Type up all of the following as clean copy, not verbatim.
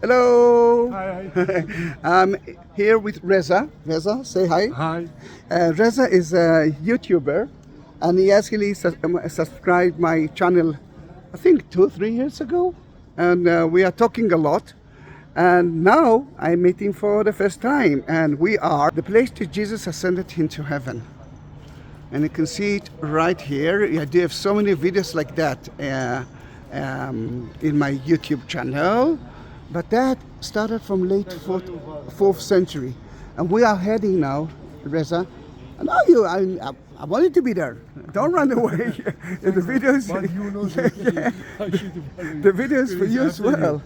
Hello. Hi. I'm here with Reza. Reza, say hi. Hi. Reza is a YouTuber, and he actually subscribed my channel, I think 2 or 3 years ago, and we are talking a lot. And now I'm meeting for the first time, and we are the place that Jesus ascended into heaven. And you can see it right here. I do have so many videos like that in my YouTube channel. But that started from late 4th century. And we are heading now, Reza. I know you, I wanted to be there. Don't run away. The videos, the videos for you as well.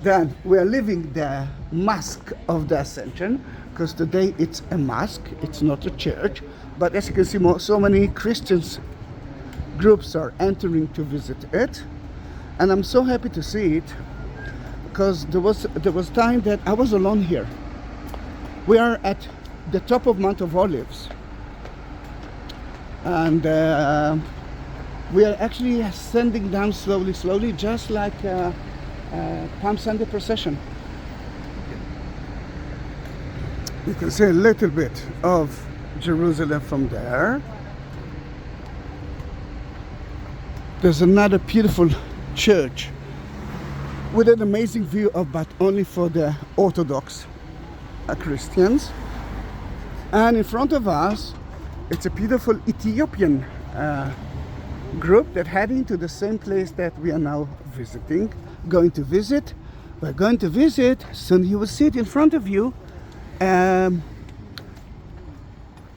Then we are leaving the Mosque of the Ascension, because today it's a mosque, it's not a church. But as you can see, so many Christians groups are entering to visit it. And I'm so happy to see it, because there was time that I was alone here. We are at the top of Mount of Olives, and we are actually ascending down slowly, just like Palm Sunday procession. You can see a little bit of Jerusalem from there. There's another beautiful church with an amazing view of, but only for the Orthodox Christians. And in front of us, it's a beautiful Ethiopian group that heading to the same place that we are now going to visit. We're going to visit, soon you will see it in front of you,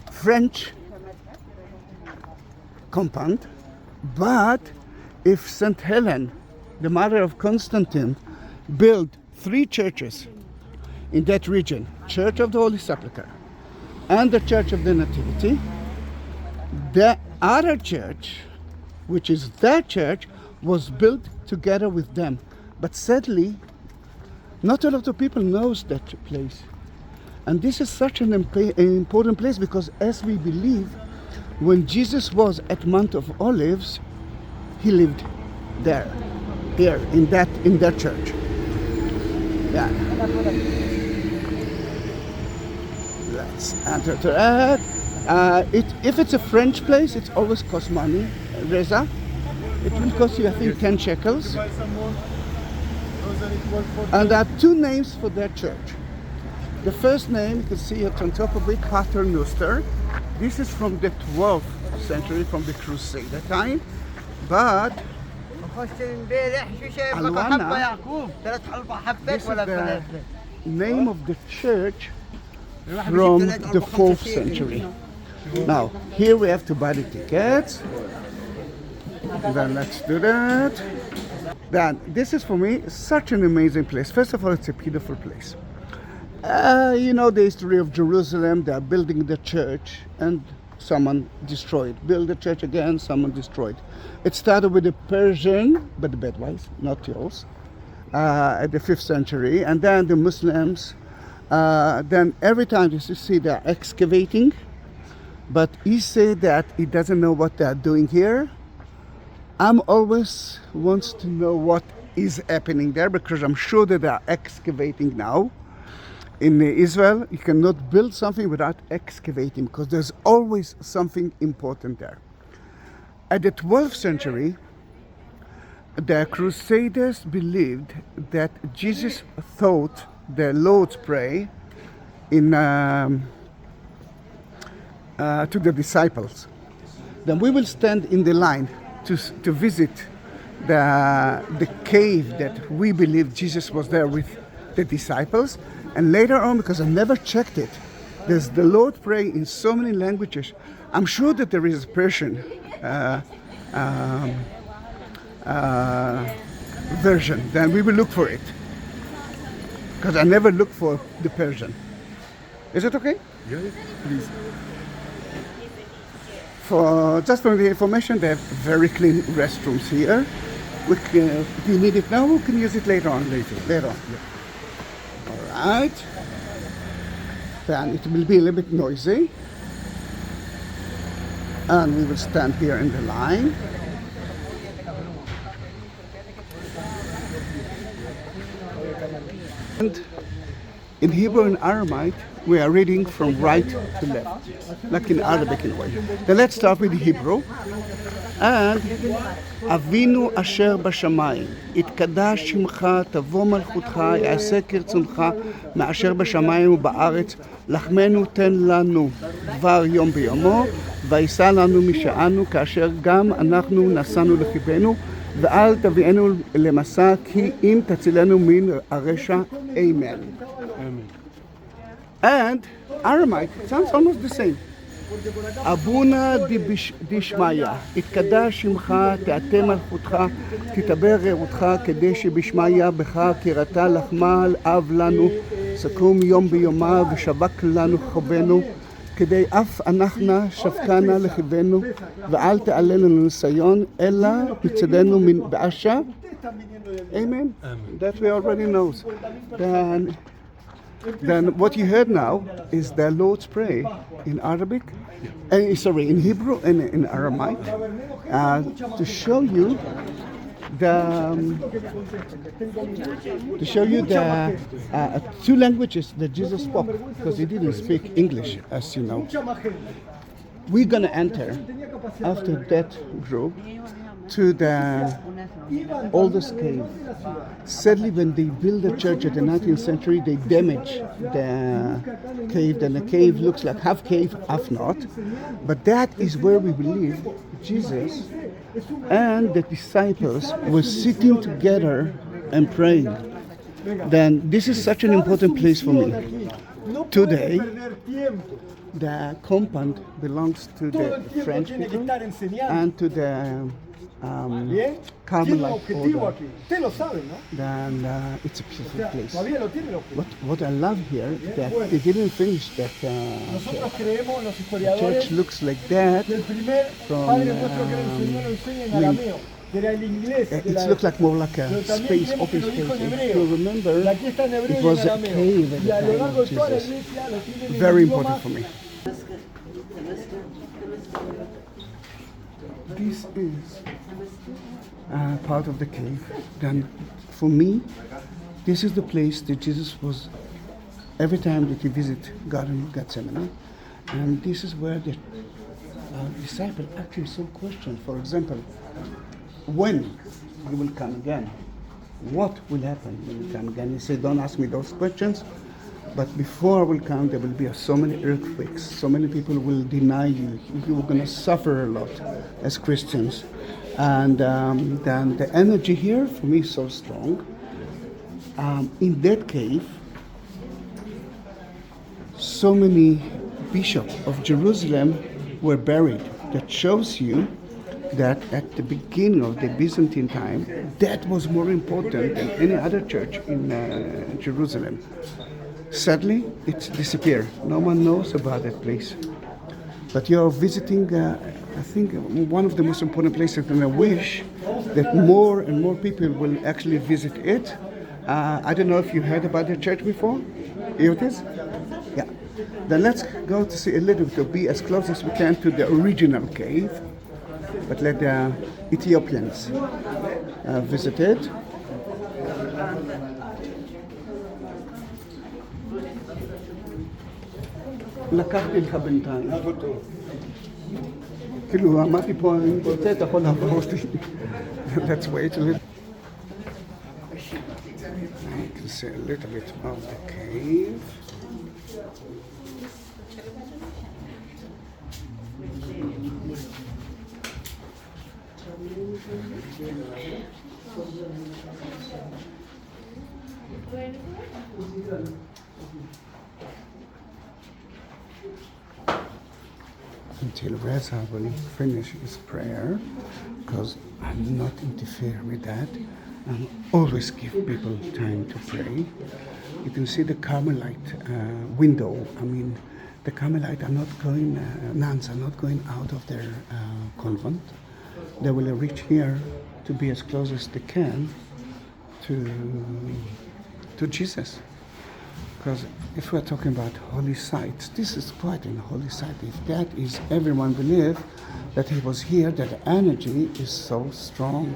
French compound. But if St. Helen, the mother of Constantine, built 3 churches in that region, Church of the Holy Sepulchre and the Church of the Nativity, the other church, which is their church, was built together with them. But sadly, not a lot of people knows that place. And this is such an important place, because as we believe, when Jesus was at Mount of Olives, he lived there, here in that church. Yeah. Let's enter to that. If it's a French place, it always costs money. Reza, it will cost you, I think, 10 shekels. And there are 2 names for that church. The first name, you can see it on top of it, Pater Noster. This is from the 12th century, from the Crusader time. But Eleona, this is the name of the church from the 4th century. Now, here we have to buy the tickets. Then let's do that. Then, this is for me such an amazing place. First of all, it's a beautiful place. You know the history of Jerusalem. They are building the church and someone destroyed. Build the church again, someone destroyed. It started with the Persian, but the bad ways, not yours, at the 5th century. And then the Muslims. Then every time you see they're excavating. But he said that he doesn't know what they're doing here. I'm always wants to know what is happening there, because I'm sure that they are excavating now. In Israel, you cannot build something without excavating, because there's always something important there. At the 12th century, the Crusaders believed that Jesus taught the Lord's Prayer to the disciples. Then we will stand in the line to visit the cave that we believe Jesus was there with the disciples. And later on, because I never checked it, there's the Lord Prayer in so many languages. I'm sure that there is a Persian version. Then we will look for it, because I never look for the Persian. Is it okay? Yeah, please. Just for the information, they have very clean restrooms here. If you need it now, we can use it later on. Later on. Yeah. Right. Then it will be a little bit noisy. And we will stand here in the line. And in Hebrew and Aramaic, we are reading from right to left, like in Arabic in a way. Then let's start with Hebrew. And אבינו אשר בשמיים, יתקדש שמך, תבוא מלכותך, יעשה כרצונך, מאשר בשמיים ובארץ, לחמנו תן לנו דבר יום ביומו, וישא לנו משענו, כאשר גם אנחנו נסענו לחיבנו, ואל תביאנו למסע, כי אם תצילנו מן הרשע. Amen. And Aramaic sounds almost the same. אבונה דשמיא, יתקדש שמך, תעטה מלכותך, תתבר רעותך, כדי שבשמיא בך קראתה לחמה אב לנו, סכום יום ביומה ושבק לנו חובנו, כדי אף אנחנו שבקנה לחיבנו, ואל תעלה לנו ניסיון, אלא תצילנו מן באשה. Amen. That we already know. Then what you heard now is the Lord's Prayer in Arabic, in Hebrew and in Aramaic, to show you the two languages that Jesus spoke, because he didn't speak English, as you know. We're going to enter after that group to the oldest cave. Sadly, when they built the church in the 19th century, they damaged the cave. Then the cave looks like half cave, half not. But that is where we believe Jesus and the disciples were sitting together and praying. Then this is such an important place for me. Today, the compound belongs to the French people and to the Carmelite order. Then it's a beautiful place. What I love here is that they didn't finish that church. The church looks like that from it looks like more like a space, open space. If you remember, it was a cave at the time of Jesus. Very important for me. This is part of the cave. Then for me, this is the place that Jesus was every time that he visited Garden of Gethsemane. And this is where the disciple asked him some questions. For example, when he will come again? What will happen when he come again? He said, don't ask me those questions. But before I will come, there will be so many earthquakes. So many people will deny you. You are going to suffer a lot as Christians. And then the energy here for me is so strong. In that cave, so many bishops of Jerusalem were buried. That shows you that at the beginning of the Byzantine time, that was more important than any other church in Jerusalem. Sadly, it's disappeared. No one knows about that place. But you're visiting, I think, one of the most important places, and I wish that more and more people will actually visit it. I don't know if you heard about the church before. Here it is. Yeah. Then let's go to see a little bit, to be as close as we can to the original cave. But let the Ethiopians visit it. לקחתי לך בינתיים. כאילו, אמרתי פה, אם רוצה, אתה יכול לעבור אותי. Let's wait a little. You can see a little bit of the cave. Until Reza will finish his prayer, because I'm not interfere with that. I always give people time to pray. You can see the Carmelite window. I mean, the Carmelite are not going, nuns are not going out of their convent. They will reach here to be as close as they can to Jesus. Because if we're talking about holy sites, this is quite a holy site. If that is, everyone believe that he was here, that the energy is so strong.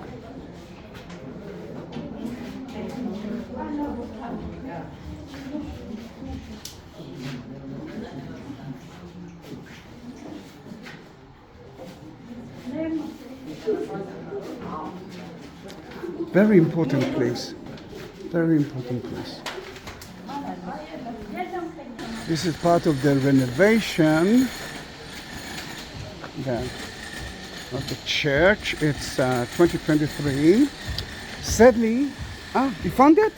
Very important place. Very important place. This is part of the renovation of the church. It's 2023. Sadly, you found it?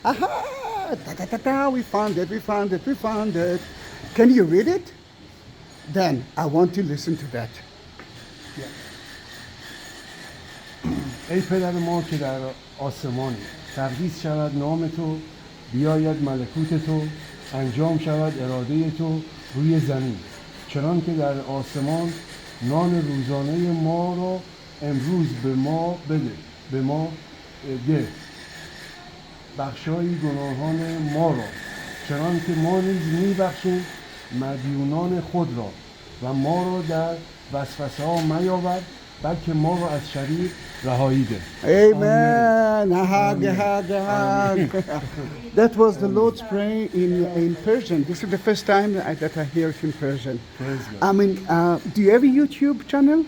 Aha! We found it, we found it, we found it. Can you read it? Then I want to listen to that. ای پدر ما که در آسمانی، تقدیس شود نام تو، بیاید ملکوت تو، انجام شود اراده تو روی زمین، چنان که در آسمان. نان روزانه ما را امروز به ما بده، به ما ده. بخشای گناهان ما را، چنان که ما نیز میبخشیم مدیونان خود را، و ما را در وسوسه ها میاور، بلکه ما را از شریر رهایی ده. Amen. Hag. That was the Lord's Prayer in Persian. This is the first time that I hear it in Persian. I mean, do you have a YouTube channel?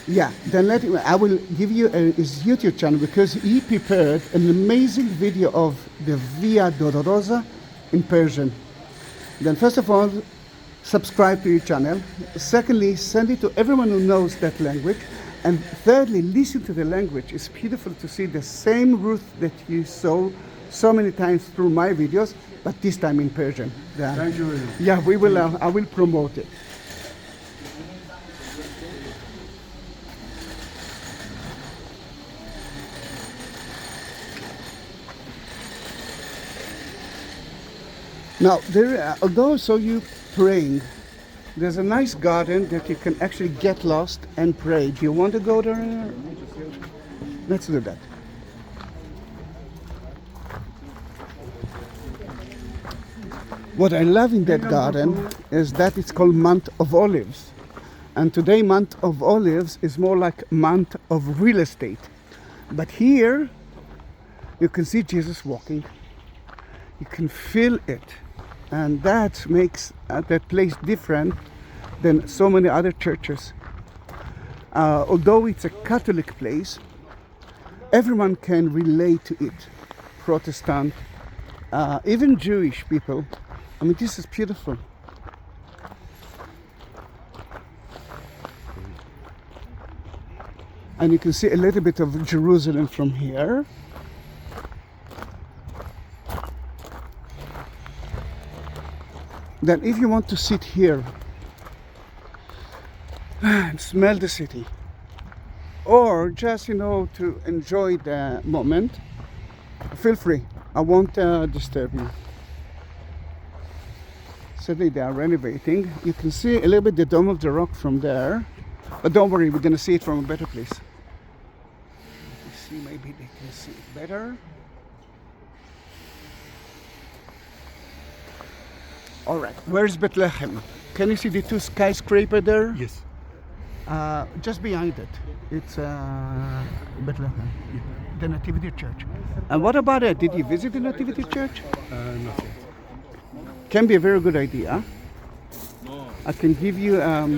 Yeah, then I will give you his YouTube channel, because he prepared an amazing video of the Via Dolorosa in Persian. Then first of all, subscribe to your channel. Secondly, send it to everyone who knows that language. And thirdly, listen to the language. It's beautiful to see the same root that you saw so many times through my videos, but this time in Persian. Thank you very much. Yeah, I will promote it. Now, although I saw you praying, there's a nice garden that you can actually get lost and pray. Do you want to go there? Let's do that. What I love in that garden is that it's called Month of Olives. And today, Month of Olives is more like month of real estate. But here, you can see Jesus walking. You can feel it. And that makes that place different than so many other churches. Although it's a Catholic place, everyone can relate to it. Protestant, even Jewish people. I mean, this is beautiful. And you can see a little bit of Jerusalem from here. Then if you want to sit here and smell the city, or just, to enjoy the moment, feel free. I won't disturb you. Sadly, they are renovating. You can see a little bit the Dome of the Rock from there, but don't worry, we're going to see it from a better place. Let's see, maybe they can see it better. All right, where's Bethlehem? Can you see the two skyscrapers there? Yes. Just behind it, it's Bethlehem, the Nativity Church. And what about it? Did you visit the Nativity Church? Not yet. Can be a very good idea. I can give you a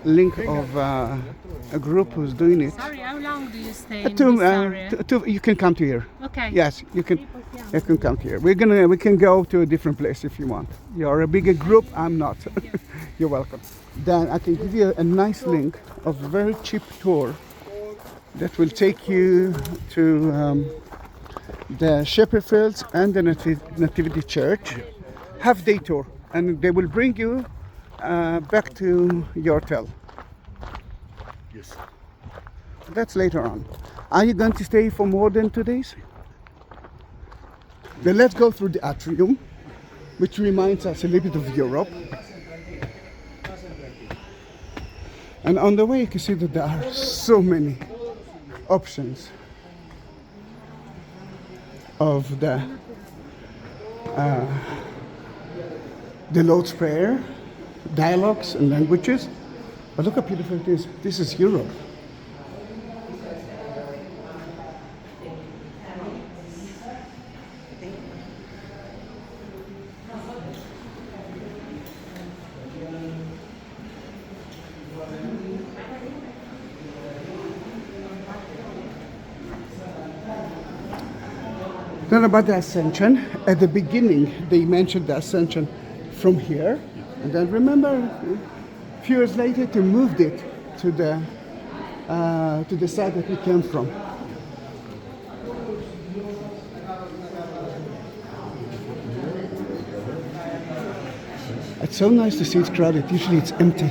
link of a group who's doing it. Sorry, how long do you stay in this area? You can come to here. Okay. Yes, you can. You can come here. We can go to a different place if you want. You're a bigger group. I'm not. You're welcome. Then I can give you a nice link of a very cheap tour that will take you to the Shepherd Fields and the Nativity Church. Half-day tour, and they will bring you back to your hotel. Yes. That's later on. Are you going to stay for more than 2 days? Then let's go through the atrium, which reminds us a little bit of Europe. And on the way you can see that there are so many options of the Lord's Prayer, dialogues and languages. But look how beautiful it is. This is Europe. Then about the Ascension, at the beginning they mentioned the Ascension from here, and then remember a few years later they moved it to the side that we came from. It's so nice to see it's crowded. Usually it's empty.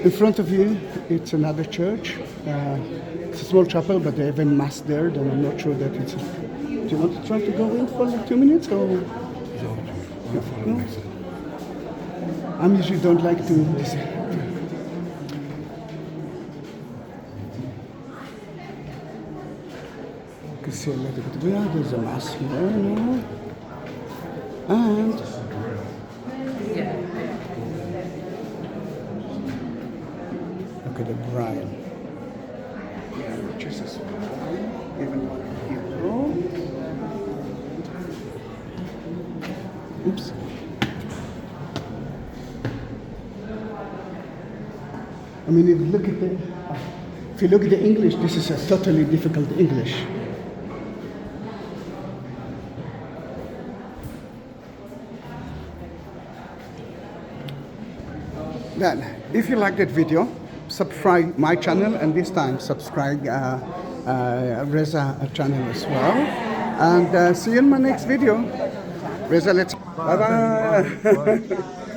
In front of you, it's another church. It's a small chapel, but they have a mass there. Then I'm not sure that it's. Do you want to try to go in for like 2 minutes or? No? I usually don't like to. You can see a little bit. Yeah, there's a mass here now, and. Look at the bride. Yeah, Jesus. Even here. Oops. I mean, if you look at the English, this is a totally difficult English. Then, if you like that video, subscribe my channel, and this time subscribe Reza channel as well. And see you in my next video. Reza, let's bye bye.